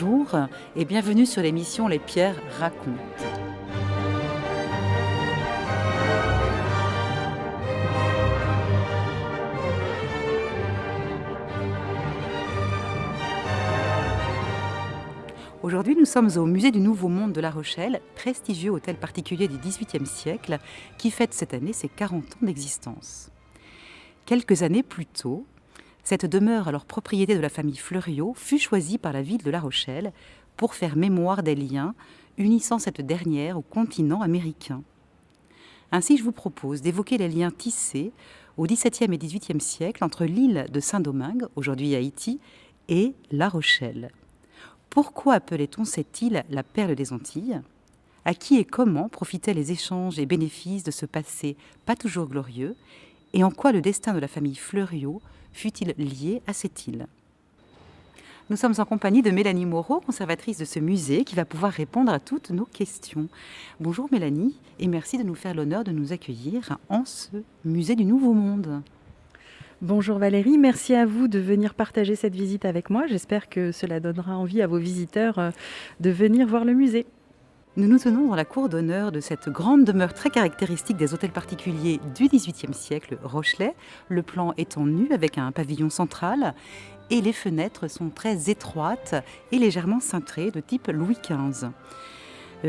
Bonjour et bienvenue sur l'émission Les Pierres racontent. Aujourd'hui, nous sommes au musée du Nouveau Monde de La Rochelle, prestigieux hôtel particulier du XVIIIe siècle, qui fête cette année ses 40 ans d'existence. Quelques années plus tôt, cette demeure, alors propriété de la famille Fleuriot, fut choisie par la ville de La Rochelle pour faire mémoire des liens unissant cette dernière au continent américain. Ainsi, je vous propose d'évoquer les liens tissés au XVIIe et XVIIIe siècle entre l'île de Saint-Domingue, aujourd'hui Haïti, et La Rochelle. Pourquoi appelait-on cette île la perle des Antilles ? À qui et comment profitaient les échanges et bénéfices de ce passé pas toujours glorieux ? Et en quoi le destin de la famille Fleuriot fut-il lié à cette île ? Nous sommes en compagnie de Mélanie Moreau, conservatrice de ce musée, qui va pouvoir répondre à toutes nos questions. Bonjour Mélanie, et merci de nous faire l'honneur de nous accueillir en ce musée du Nouveau Monde. Bonjour Valérie, merci à vous de venir partager cette visite avec moi. J'espère que cela donnera envie à vos visiteurs de venir voir le musée. Nous nous tenons dans la cour d'honneur de cette grande demeure très caractéristique des hôtels particuliers du XVIIIe siècle rochelais, le plan étant nu avec un pavillon central et les fenêtres sont très étroites et légèrement cintrées de type Louis XV.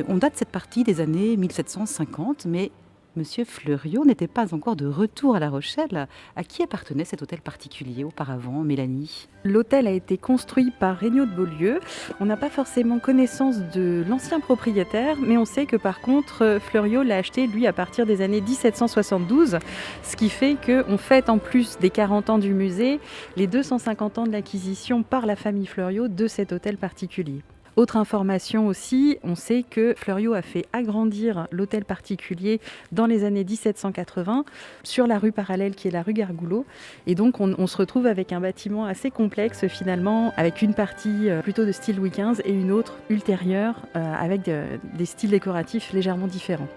On date cette partie des années 1750, mais Monsieur Fleuriot n'était pas encore de retour à La Rochelle. À qui appartenait cet hôtel particulier auparavant, Mélanie ? L'hôtel a été construit par Regnault de Beaulieu. On n'a pas forcément connaissance de l'ancien propriétaire, mais on sait que par contre, Fleuriot l'a acheté, lui, à partir des années 1772, ce qui fait qu'on fête en plus des 40 ans du musée, les 250 ans de l'acquisition par la famille Fleuriot de cet hôtel particulier. Autre information aussi, on sait que Fleuriot a fait agrandir l'hôtel particulier dans les années 1780 sur la rue parallèle qui est la rue Gargoulot. Et donc on se retrouve avec un bâtiment assez complexe finalement, avec une partie plutôt de style Louis XV et une autre ultérieure avec des styles décoratifs légèrement différents.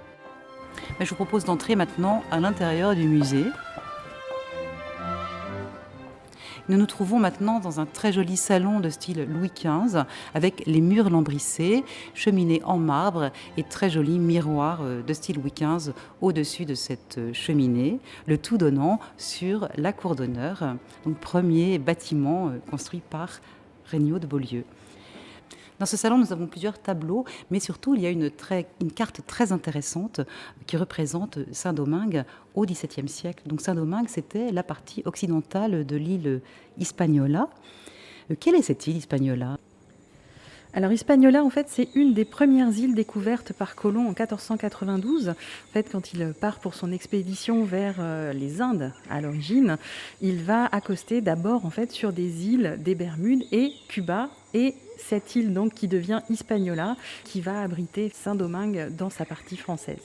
Je vous propose d'entrer maintenant à l'intérieur du musée. Nous nous trouvons maintenant dans un très joli salon de style Louis XV avec les murs lambrissés, cheminée en marbre et très joli miroir de style Louis XV au-dessus de cette cheminée, le tout donnant sur la cour d'honneur, donc premier bâtiment construit par Regnault de Beaulieu. Dans ce salon, nous avons plusieurs tableaux, mais surtout, il y a une carte très intéressante qui représente Saint-Domingue au XVIIe siècle. Donc Saint-Domingue, c'était la partie occidentale de l'île Hispaniola. Quelle est cette île Hispaniola ? Alors Hispaniola, en fait, c'est une des premières îles découvertes par Colomb en 1492. En fait, quand il part pour son expédition vers les Indes à l'origine, il va accoster d'abord en fait sur des îles des Bermudes et Cuba, et cette île donc qui devient Hispaniola, qui va abriter Saint-Domingue dans sa partie française.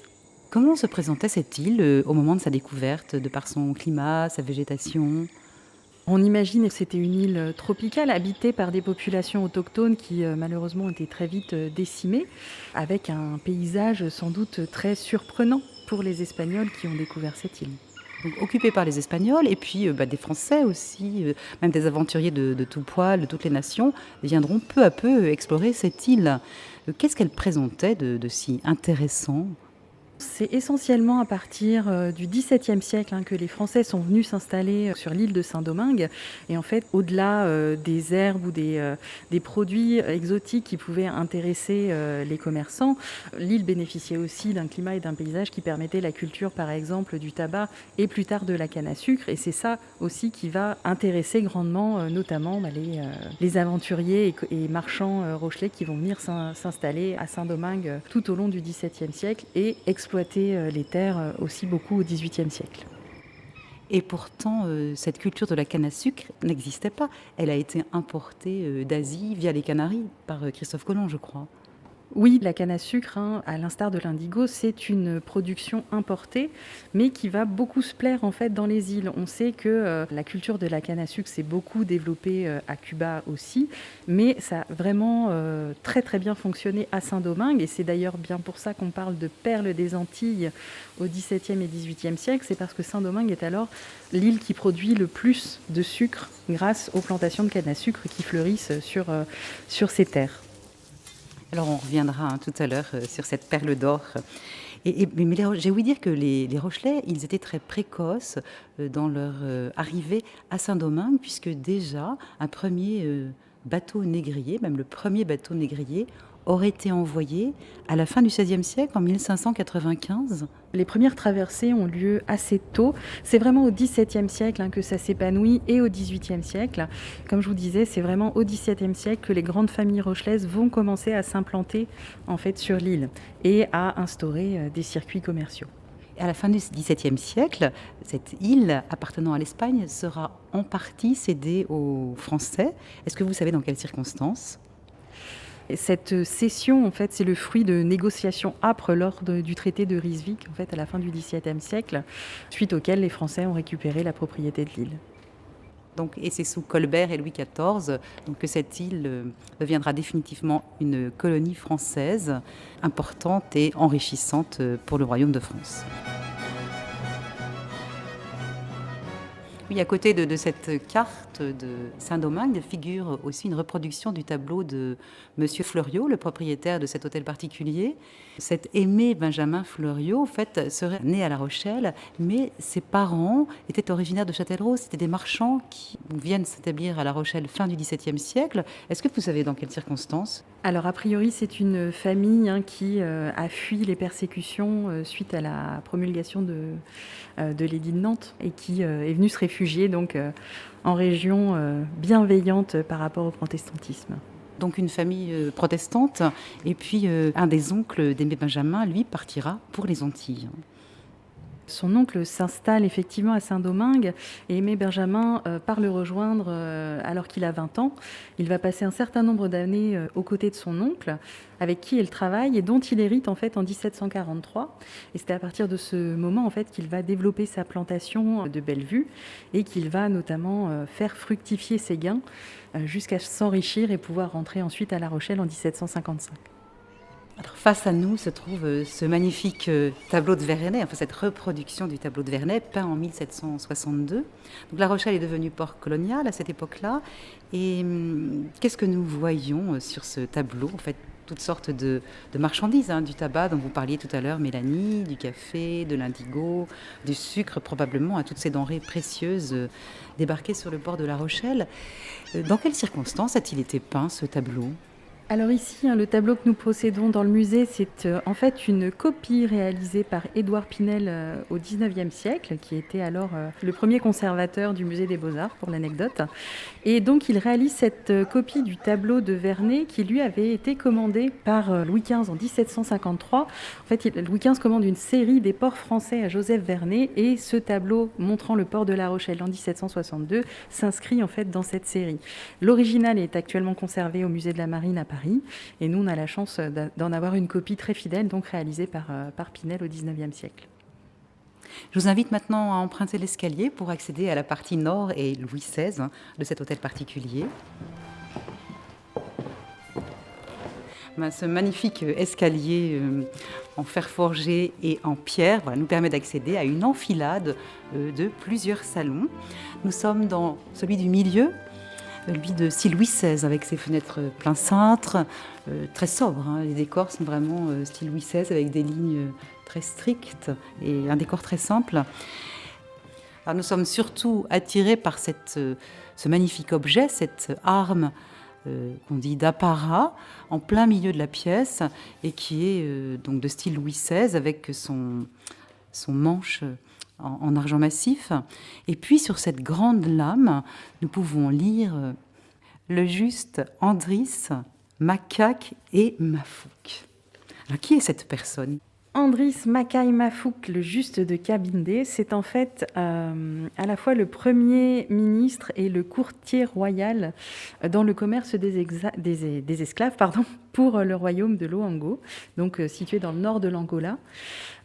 Comment se présentait cette île au moment de sa découverte, de par son climat, sa végétation ? On imagine que c'était une île tropicale habitée par des populations autochtones qui malheureusement ont été très vite décimées, avec un paysage sans doute très surprenant pour les Espagnols qui ont découvert cette île. Donc, occupée par les Espagnols et puis des Français aussi, même des aventuriers de tout poil, de toutes les nations, viendront peu à peu explorer cette île. Qu'est-ce qu'elle présentait de si intéressant ? C'est essentiellement à partir du XVIIe siècle que les Français sont venus s'installer sur l'île de Saint-Domingue. Et en fait, au-delà des herbes ou des produits exotiques qui pouvaient intéresser les commerçants, l'île bénéficiait aussi d'un climat et d'un paysage qui permettait la culture, par exemple, du tabac et plus tard de la canne à sucre. Et c'est ça aussi qui va intéresser grandement, notamment les aventuriers et marchands rochelais qui vont venir s'installer à Saint-Domingue tout au long du XVIIe siècle et exploiter les terres aussi beaucoup au XVIIIe siècle. Et pourtant, cette culture de la canne à sucre n'existait pas. Elle a été importée d'Asie via les Canaries par Christophe Colomb, je crois. Oui, la canne à sucre, à l'instar de l'indigo, c'est une production importée, mais qui va beaucoup se plaire en fait dans les îles. On sait que la culture de la canne à sucre s'est beaucoup développée à Cuba aussi, mais ça a vraiment très très bien fonctionné à Saint-Domingue, et c'est d'ailleurs bien pour ça qu'on parle de perle des Antilles au XVIIe et XVIIIe siècle. C'est parce que Saint-Domingue est alors l'île qui produit le plus de sucre grâce aux plantations de canne à sucre qui fleurissent sur ces terres. Alors on reviendra tout à l'heure sur cette perle d'or. Mais j'ai ouï dire que les Rochelais, ils étaient très précoces dans leur arrivée à Saint-Domingue, puisque déjà un premier bateau négrier, même le premier bateau négrier, aurait été envoyé à la fin du XVIe siècle, en 1595. Les premières traversées ont lieu assez tôt. C'est vraiment au XVIIe siècle que ça s'épanouit, et au XVIIIe siècle. Comme je vous disais, c'est vraiment au XVIIe siècle que les grandes familles rochelaises vont commencer à s'implanter en fait sur l'île et à instaurer des circuits commerciaux. À la fin du XVIIe siècle, cette île appartenant à l'Espagne sera en partie cédée aux Français. Est-ce que vous savez dans quelles circonstances ? Cette cession, en fait, c'est le fruit de négociations âpres lors du traité de Ryswick, en fait, à la fin du XVIIe siècle, suite auquel les Français ont récupéré la propriété de l'île. Et c'est sous Colbert et Louis XIV que cette île deviendra définitivement une colonie française importante et enrichissante pour le Royaume de France. Oui, à côté de cette carte de Saint-Domingue figure aussi une reproduction du tableau de Monsieur Fleuriot, le propriétaire de cet hôtel particulier. Cet Aimé Benjamin Fleuriot, en fait, serait né à La Rochelle, mais ses parents étaient originaires de Châtellerault. C'était des marchands qui viennent s'établir à La Rochelle fin du XVIIe siècle. Est-ce que vous savez dans quelles circonstances ? Alors, a priori, c'est une famille qui a fui les persécutions suite à la promulgation de l'édit de Nantes, et qui est venue se réfugier donc en région bienveillante par rapport au protestantisme. Donc une famille protestante, et puis un des oncles d'Aimé Benjamin, lui, partira pour les Antilles. Son oncle s'installe effectivement à Saint-Domingue, et Aimé Benjamin part le rejoindre alors qu'il a 20 ans. Il va passer un certain nombre d'années aux côtés de son oncle, avec qui il travaille et dont il hérite en fait en 1743. Et c'est à partir de ce moment en fait qu'il va développer sa plantation de Bellevue, et qu'il va notamment faire fructifier ses gains jusqu'à s'enrichir et pouvoir rentrer ensuite à La Rochelle en 1755. Alors, face à nous se trouve ce magnifique tableau de Vernet, enfin cette reproduction du tableau de Vernet peint en 1762. Donc La Rochelle est devenue port colonial à cette époque-là. Et qu'est-ce que nous voyons sur ce tableau ? En fait, toutes sortes de marchandises, du tabac dont vous parliez tout à l'heure, Mélanie, du café, de l'indigo, du sucre probablement, à toutes ces denrées précieuses débarquées sur le port de La Rochelle. Dans quelles circonstances a-t-il été peint ce tableau ? Alors ici, le tableau que nous possédons dans le musée, c'est en fait une copie réalisée par Édouard Pinel au XIXe siècle, qui était alors le premier conservateur du musée des Beaux-Arts, pour l'anecdote. Et donc il réalise cette copie du tableau de Vernet, qui lui avait été commandé par Louis XV en 1753. En fait, Louis XV commande une série des ports français à Joseph Vernet, et ce tableau montrant le port de La Rochelle en 1762 s'inscrit en fait dans cette série. L'original est actuellement conservé au musée de la Marine à Paris. Et nous, on a la chance d'en avoir une copie très fidèle, donc réalisée par Pinel au XIXe siècle. Je vous invite maintenant à emprunter l'escalier pour accéder à la partie nord et Louis XVI de cet hôtel particulier. Ce magnifique escalier en fer forgé et en pierre nous permet d'accéder à une enfilade de plusieurs salons. Nous sommes dans celui du milieu, lui de style Louis XVI, avec ses fenêtres plein cintre, très sobres. Les décors sont vraiment style Louis XVI, avec des lignes très strictes et un décor très simple. Alors, nous sommes surtout attirés par ce magnifique objet, cette arme qu'on dit d'apparat, en plein milieu de la pièce, et qui est donc de style Louis XVI, avec son manche en argent massif. Et puis sur cette grande lame, nous pouvons lire le juste Andris, Macaque et Mafouque. Alors qui est cette personne ? Andris Makai Mafuk, le juste de Kabinde, c'est en fait à la fois le premier ministre et le courtier royal dans le commerce des esclaves pour le royaume de Loango, donc situé dans le nord de l'Angola.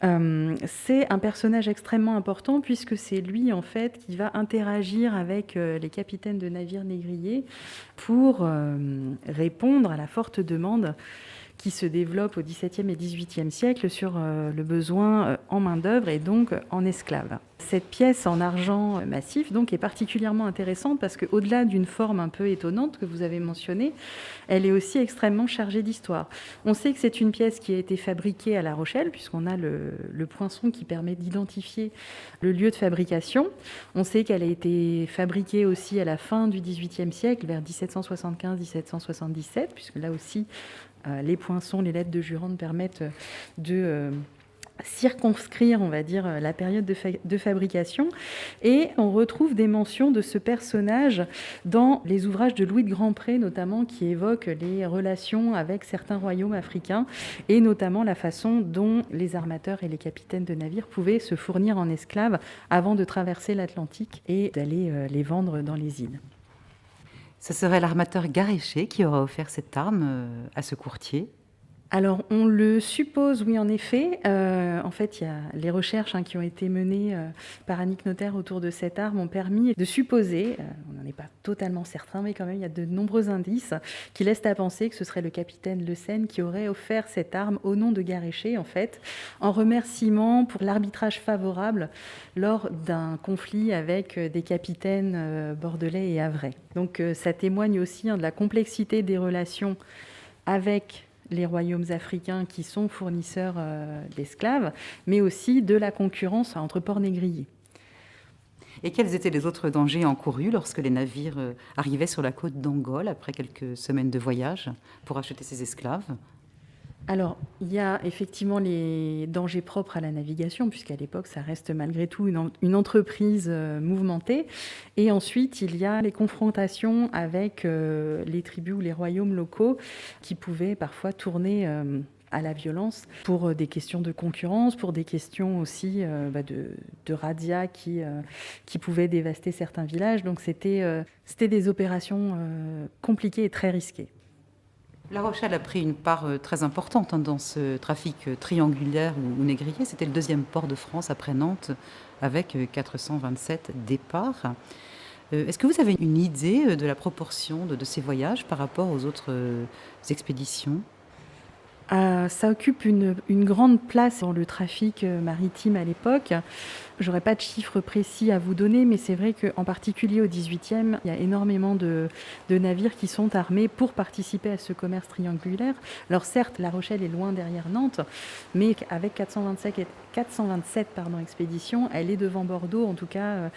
C'est un personnage extrêmement important puisque c'est lui en fait qui va interagir avec les capitaines de navires négriers pour répondre à la forte demande qui se développe au XVIIe et XVIIIe siècle sur le besoin en main-d'œuvre et donc en esclaves. Cette pièce en argent massif donc, est particulièrement intéressante parce qu'au-delà d'une forme un peu étonnante que vous avez mentionnée, elle est aussi extrêmement chargée d'histoire. On sait que c'est une pièce qui a été fabriquée à La Rochelle, puisqu'on a le poinçon qui permet d'identifier le lieu de fabrication. On sait qu'elle a été fabriquée aussi à la fin du XVIIIe siècle, vers 1775-1777, puisque là aussi, les poinçons, les lettres de jurande permettent de circonscrire, on va dire, la période de fabrication. Et on retrouve des mentions de ce personnage dans les ouvrages de Louis de Grandpré, notamment, qui évoquent les relations avec certains royaumes africains, et notamment la façon dont les armateurs et les capitaines de navires pouvaient se fournir en esclaves avant de traverser l'Atlantique et d'aller les vendre dans les îles. Ce serait l'armateur Garéché qui aura offert cette arme à ce courtier. Alors, on le suppose, oui, en effet. En fait, il y a les recherches qui ont été menées par Annick Notaire autour de cette arme ont permis de supposer, on n'en est pas totalement certain, mais quand même, il y a de nombreux indices qui laissent à penser que ce serait le capitaine Le Seine qui aurait offert cette arme au nom de Garéché, en fait, en remerciement pour l'arbitrage favorable lors d'un conflit avec des capitaines bordelais et havrais. Donc, ça témoigne aussi de la complexité des relations avec les royaumes africains qui sont fournisseurs d'esclaves, mais aussi de la concurrence entre ports négriers. Et quels étaient les autres dangers encourus lorsque les navires arrivaient sur la côte d'Angola après quelques semaines de voyage pour acheter ces esclaves ? Alors, il y a effectivement les dangers propres à la navigation, puisqu'à l'époque, ça reste malgré tout une entreprise mouvementée. Et ensuite, il y a les confrontations avec les tribus ou les royaumes locaux qui pouvaient parfois tourner à la violence pour des questions de concurrence, pour des questions aussi de razzia qui pouvaient dévaster certains villages. Donc, c'était des opérations compliquées et très risquées. La Rochelle a pris une part très importante dans ce trafic triangulaire ou négrier. C'était le deuxième port de France après Nantes, avec 427 départs. Est-ce que vous avez une idée de la proportion de ces voyages par rapport aux autres expéditions ? Ça occupe une grande place dans le trafic maritime à l'époque. Je n'aurais pas de chiffres précis à vous donner, mais c'est vrai qu'en particulier au XVIIIe, il y a énormément de navires qui sont armés pour participer à ce commerce triangulaire. Alors certes, La Rochelle est loin derrière Nantes, mais avec 427 expéditions, elle est devant Bordeaux, en tout cas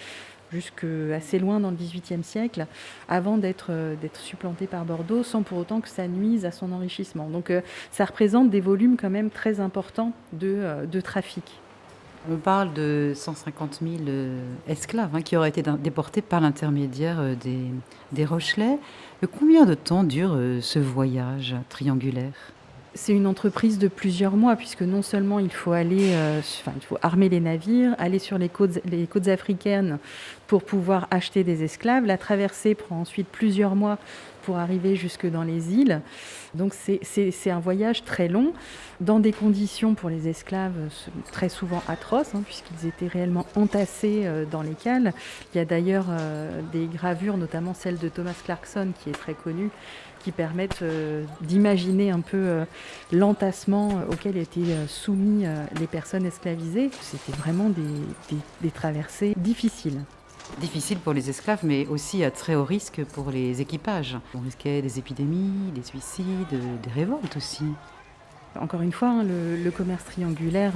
jusque assez loin dans le XVIIIe siècle, avant d'être supplanté par Bordeaux, sans pour autant que ça nuise à son enrichissement. Donc ça représente des volumes quand même très importants de trafic. On parle de 150 000 esclaves qui auraient été déportés par l'intermédiaire des Rochelais. Combien de temps dure ce voyage triangulaire ? C'est une entreprise de plusieurs mois, puisque non seulement il faut il faut armer les navires, aller sur les côtes africaines pour pouvoir acheter des esclaves. La traversée prend ensuite plusieurs mois pour arriver jusque dans les îles. Donc c'est un voyage très long, dans des conditions pour les esclaves très souvent atroces, puisqu'ils étaient réellement entassés dans les cales. Il y a d'ailleurs des gravures, notamment celle de Thomas Clarkson, qui est très connue, qui permettent d'imaginer un peu l'entassement auquel étaient soumis les personnes esclavisées. C'était vraiment des traversées difficiles. Difficile pour les esclaves, mais aussi à très haut risque pour les équipages. On risquait des épidémies, des suicides, des révoltes aussi. Encore une fois, le commerce triangulaire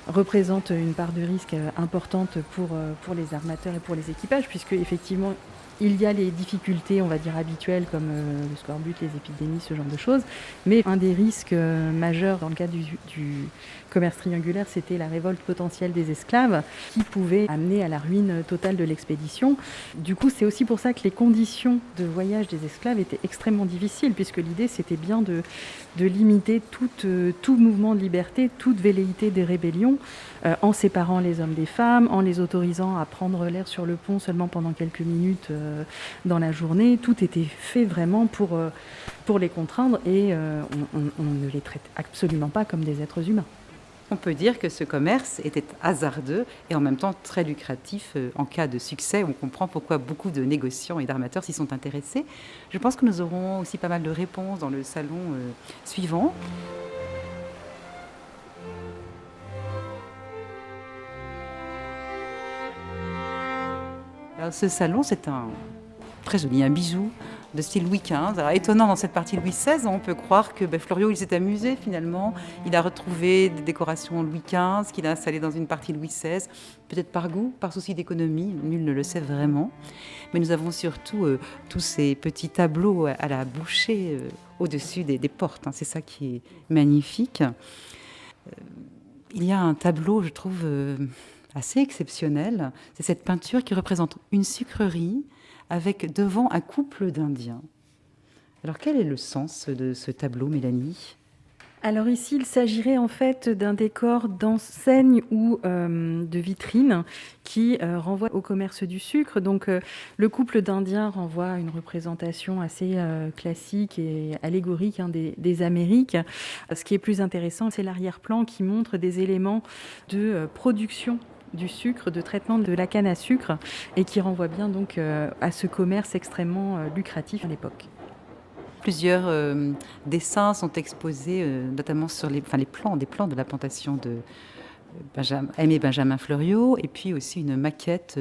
représente une part de risque importante pour les armateurs et pour les équipages, puisque effectivement, Il y a les difficultés, on va dire, habituelles comme le scorbut, les épidémies, ce genre de choses. Mais un des risques majeurs dans le cadre du commerce triangulaire, c'était la révolte potentielle des esclaves qui pouvait amener à la ruine totale de l'expédition. Du coup, c'est aussi pour ça que les conditions de voyage des esclaves étaient extrêmement difficiles, puisque l'idée, c'était bien de limiter tout mouvement de liberté, toute velléité des rébellions, en séparant les hommes des femmes, en les autorisant à prendre l'air sur le pont seulement pendant quelques minutes dans la journée. Tout était fait vraiment pour les contraindre et on ne les traite absolument pas comme des êtres humains. On peut dire que ce commerce était hasardeux et en même temps très lucratif. En cas de succès, on comprend pourquoi beaucoup de négociants et d'armateurs s'y sont intéressés. Je pense que nous aurons aussi pas mal de réponses dans le salon suivant. Alors, ce salon, c'est très joli, un bijou de style Louis XV. Alors, étonnant dans cette partie Louis XVI, on peut croire que Fleuriot il s'est amusé finalement. Il a retrouvé des décorations Louis XV qu'il a installées dans une partie Louis XVI, peut-être par goût, par souci d'économie, nul ne le sait vraiment. Mais nous avons surtout tous ces petits tableaux à la bouchée au-dessus des portes. C'est ça qui est magnifique. Il y a un tableau, je trouve, assez exceptionnel. C'est cette peinture qui représente une sucrerie avec devant un couple d'Indiens. Alors quel est le sens de ce tableau, Mélanie ? Alors ici, il s'agirait en fait d'un décor d'enseigne ou de vitrine qui renvoie au commerce du sucre. Donc le couple d'Indiens renvoie à une représentation assez classique et allégorique des Amériques. Ce qui est plus intéressant, c'est l'arrière-plan qui montre des éléments de production du sucre, de traitement de la canne à sucre, et qui renvoie bien donc à ce commerce extrêmement lucratif à l'époque. Plusieurs dessins sont exposés, notamment sur des plans de la plantation de Aimé Benjamin Fleuriot, et puis aussi une maquette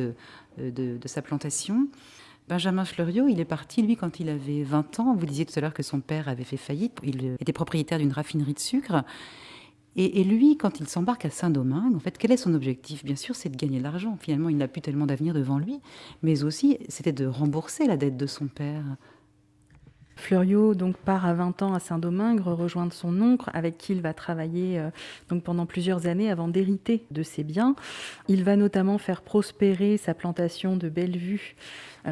de sa plantation. Benjamin Fleuriot, il est parti, lui, quand il avait 20 ans. Vous disiez tout à l'heure que son père avait fait faillite. Il était propriétaire d'une raffinerie de sucre. Et lui, quand il s'embarque à Saint-Domingue, en fait, quel est son objectif ? Bien sûr, c'est de gagner de l'argent. Finalement, il n'a plus tellement d'avenir devant lui. Mais aussi, c'était de rembourser la dette de son père. Fleuriot donc, part à 20 ans à Saint-Domingue, rejoindre son oncle, avec qui il va travailler donc pendant plusieurs années avant d'hériter de ses biens. Il va notamment faire prospérer sa plantation de Bellevue,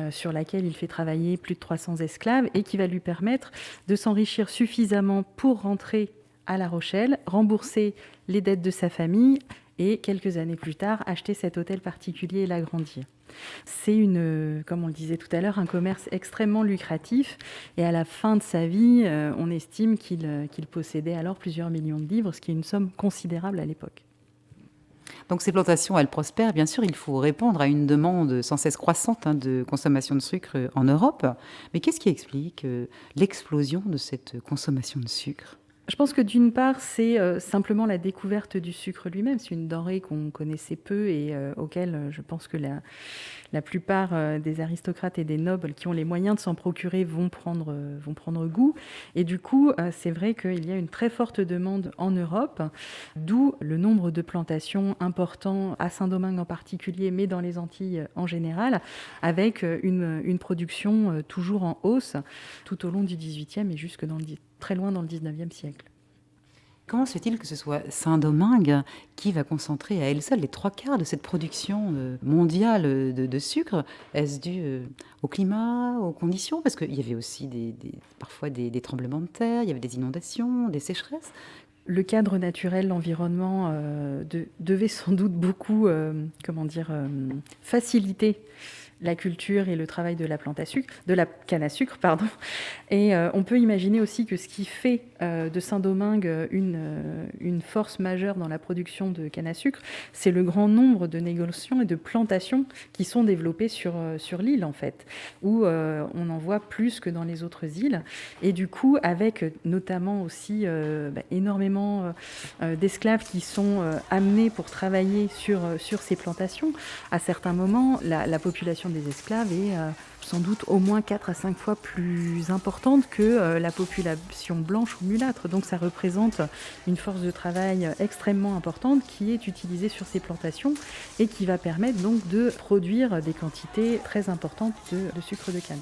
sur laquelle il fait travailler plus de 300 esclaves, et qui va lui permettre de s'enrichir suffisamment pour rentrer à La Rochelle, rembourser les dettes de sa famille et, quelques années plus tard, acheter cet hôtel particulier et l'agrandir. C'est comme on le disait tout à l'heure, un commerce extrêmement lucratif, et à la fin de sa vie, on estime qu'il possédait alors plusieurs millions de livres, ce qui est une somme considérable à l'époque. Donc ces plantations, elles prospèrent. Bien sûr, il faut répondre à une demande sans cesse croissante de consommation de sucre en Europe. Mais qu'est-ce qui explique l'explosion de cette consommation de sucre ? Je pense que d'une part, c'est simplement la découverte du sucre lui-même. C'est une denrée qu'on connaissait peu et auquel je pense que la plupart des aristocrates et des nobles qui ont les moyens de s'en procurer vont prendre goût. Et du coup, c'est vrai qu'il y a une très forte demande en Europe, d'où le nombre de plantations importants à Saint-Domingue en particulier, mais dans les Antilles en général, avec une production toujours en hausse tout au long du XVIIIe et jusque très loin dans le XIXe siècle. Comment se fait-il que ce soit Saint-Domingue qui va concentrer à elle seule les 3/4 de cette production mondiale de sucre ? Est-ce dû au climat, aux conditions ? Parce qu'il y avait aussi parfois des tremblements de terre, il y avait des inondations, des sécheresses. Le cadre naturel, l'environnement devait sans doute beaucoup faciliter la culture et le travail de la canne à sucre, pardon. Et on peut imaginer aussi que ce qui fait de Saint-Domingue une force majeure dans la production de canne à sucre, c'est le grand nombre de négociations et de plantations qui sont développées sur l'île, en fait, où on en voit plus que dans les autres îles. Et du coup, avec notamment aussi énormément d'esclaves qui sont amenés pour travailler sur ces plantations, à certains moments, la population population des esclaves est sans doute au moins 4 à 5 fois plus importante que la population blanche ou mulâtre. Donc ça représente une force de travail extrêmement importante qui est utilisée sur ces plantations et qui va permettre donc de produire des quantités très importantes de sucre de canne.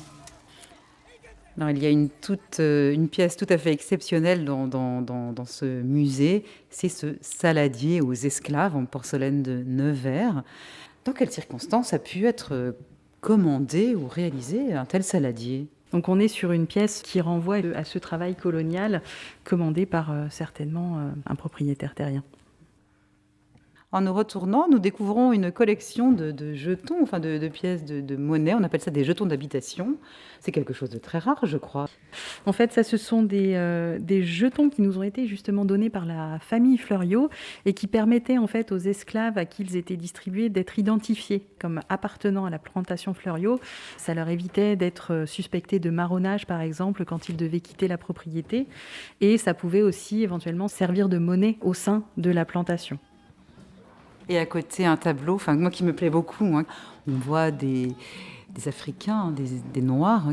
Alors, il y a une pièce tout à fait exceptionnelle dans ce musée, c'est ce saladier aux esclaves en porcelaine de Nevers. Dans quelles circonstances a pu être commandé ou réalisé un tel saladier ? Donc on est sur une pièce qui renvoie à ce travail colonial commandé par certainement un propriétaire terrien. En nous retournant, nous découvrons une collection de jetons, enfin de pièces de monnaie. On appelle ça des jetons d'habitation. C'est quelque chose de très rare, je crois. En fait, ça, ce sont des jetons qui nous ont été justement donnés par la famille Fleuriot et qui permettaient en fait aux esclaves à qui ils étaient distribués d'être identifiés comme appartenant à la plantation Fleuriot. Ça leur évitait d'être suspectés de marronnage, par exemple, quand ils devaient quitter la propriété. Et ça pouvait aussi éventuellement servir de monnaie au sein de la plantation. Et à côté, un tableau, enfin moi qui me plaît beaucoup, hein. On voit des Africains, des Noirs,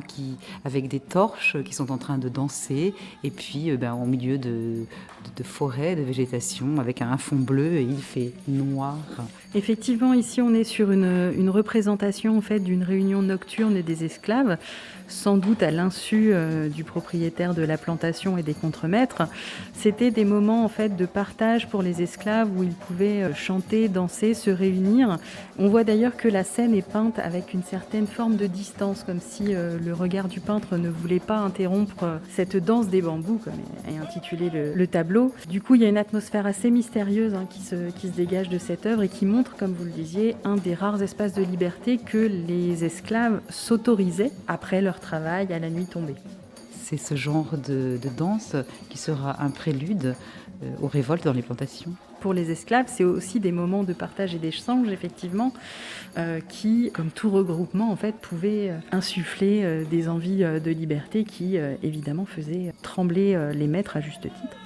avec des torches, qui sont en train de danser, et puis au milieu de forêts, de végétation, avec un fond bleu, et il fait noir. Effectivement, ici on est sur une représentation en fait, d'une réunion nocturne des esclaves, sans doute à l'insu du propriétaire de la plantation et des contremaîtres. C'était des moments en fait, de partage pour les esclaves où ils pouvaient chanter, danser, se réunir. On voit d'ailleurs que la scène est peinte avec une certaine forme de distance, comme si le regard du peintre ne voulait pas interrompre cette danse des bambous, comme est intitulé le tableau. Du coup, il y a une atmosphère assez mystérieuse qui se dégage de cette œuvre et qui montre, comme vous le disiez, un des rares espaces de liberté que les esclaves s'autorisaient après leur travail à la nuit tombée. C'est ce genre de danse qui sera un prélude aux révoltes dans les plantations. Pour les esclaves, c'est aussi des moments de partage et d'échange, effectivement, qui, comme tout regroupement, en fait, pouvaient insuffler des envies de liberté qui, évidemment, faisaient trembler les maîtres à juste titre.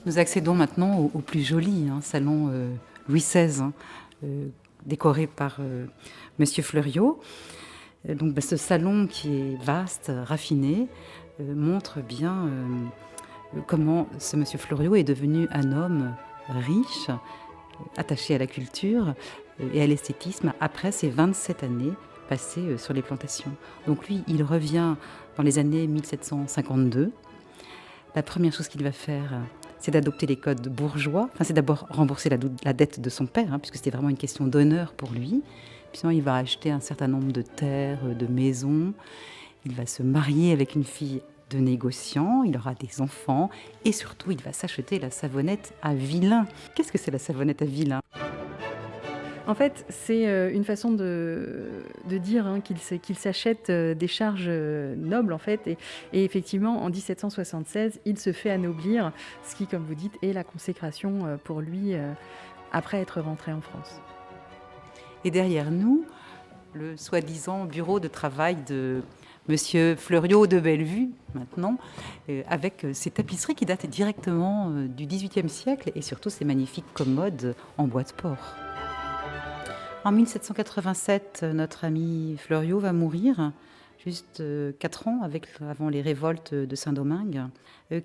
Nous accédons maintenant au plus joli salon Louis XVI, décoré par Monsieur Fleuriot. Donc, ce salon qui est vaste, raffiné, montre bien comment ce Monsieur Fleuriot est devenu un homme riche, attaché à la culture et à l'esthétisme après ses 27 années passées sur les plantations. Donc lui, il revient dans les années 1752. La première chose qu'il va faire, c'est d'adopter les codes bourgeois. Enfin, c'est d'abord rembourser la dette de son père, puisque c'était vraiment une question d'honneur pour lui. Puis sinon, il va acheter un certain nombre de terres, de maisons. Il va se marier avec une fille de négociant, il aura des enfants et surtout, il va s'acheter la savonnette à vilain. Qu'est-ce que c'est la savonnette à vilain ? En fait, c'est une façon de dire qu'il s'achète des charges nobles, en fait. Et effectivement, en 1776, il se fait anoblir, ce qui, comme vous dites, est la consécration pour lui après être rentré en France. Et derrière nous, le soi-disant bureau de travail de Monsieur Fleuriot de Bellevue, maintenant, avec ces tapisseries qui datent directement du XVIIIe siècle et surtout ces magnifiques commodes en bois de porc. En 1787, notre ami Fleuriot va mourir, juste 4 ans avant les révoltes de Saint-Domingue.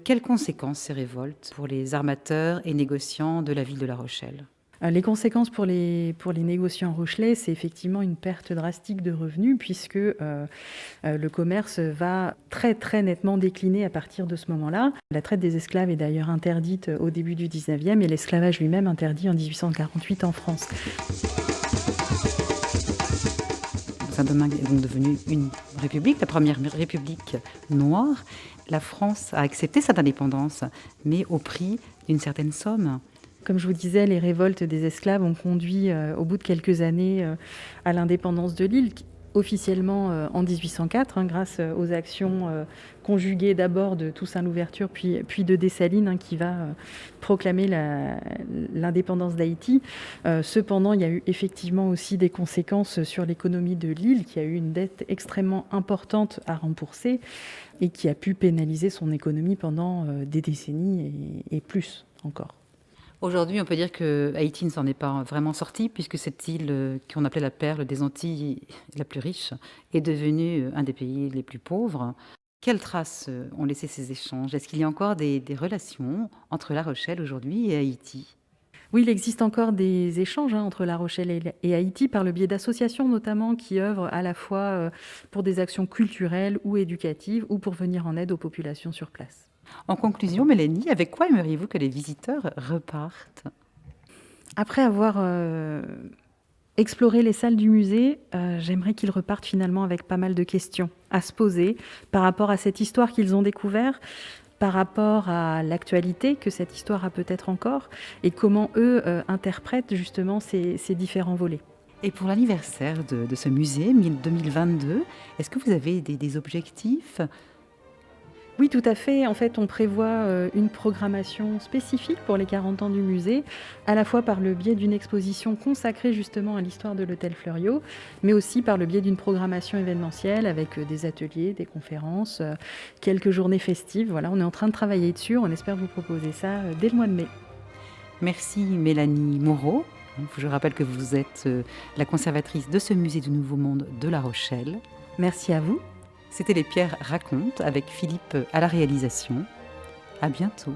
Quelles conséquences ces révoltes pour les armateurs et négociants de la ville de La Rochelle ? Les conséquences pour les négociants rochelais, c'est effectivement une perte drastique de revenus puisque le commerce va très très nettement décliner à partir de ce moment-là. La traite des esclaves est d'ailleurs interdite au début du 19e et l'esclavage lui-même interdit en 1848 en France. Saint-Domingue est donc devenue une république, la première république noire. La France a accepté cette indépendance, mais au prix d'une certaine somme. Comme je vous disais, les révoltes des esclaves ont conduit, au bout de quelques années, à l'indépendance de l'île, officiellement en 1804, grâce aux actions conjuguées d'abord de Toussaint Louverture, puis de Dessalines, qui va proclamer l'indépendance d'Haïti. Cependant, il y a eu effectivement aussi des conséquences sur l'économie de l'île, qui a eu une dette extrêmement importante à rembourser et qui a pu pénaliser son économie pendant des décennies et plus encore. Aujourd'hui, on peut dire que Haïti ne s'en est pas vraiment sorti, puisque cette île qu'on appelait la perle des Antilles, la plus riche, est devenue un des pays les plus pauvres. Quelles traces ont laissé ces échanges? Est-ce qu'il y a encore des relations entre La Rochelle aujourd'hui et Haïti? Oui, il existe encore des échanges entre La Rochelle et Haïti par le biais d'associations notamment qui œuvrent à la fois pour des actions culturelles ou éducatives ou pour venir en aide aux populations sur place. En conclusion, Mélanie, avec quoi aimeriez-vous que les visiteurs repartent? Après avoir exploré les salles du musée, j'aimerais qu'ils repartent finalement avec pas mal de questions à se poser par rapport à cette histoire qu'ils ont découverte, par rapport à l'actualité que cette histoire a peut-être encore, et comment eux interprètent justement ces différents volets. Et pour l'anniversaire de ce musée 2022, est-ce que vous avez des objectifs? Oui, tout à fait. En fait, on prévoit une programmation spécifique pour les 40 ans du musée, à la fois par le biais d'une exposition consacrée justement à l'histoire de l'hôtel Fleuriot, mais aussi par le biais d'une programmation événementielle avec des ateliers, des conférences, quelques journées festives. Voilà, on est en train de travailler dessus. On espère vous proposer ça dès le mois de mai. Merci Mélanie Moreau. Je rappelle que vous êtes la conservatrice de ce musée du Nouveau Monde de La Rochelle. Merci à vous. C'était Les Pierres racontent avec Philippe à la réalisation. À bientôt.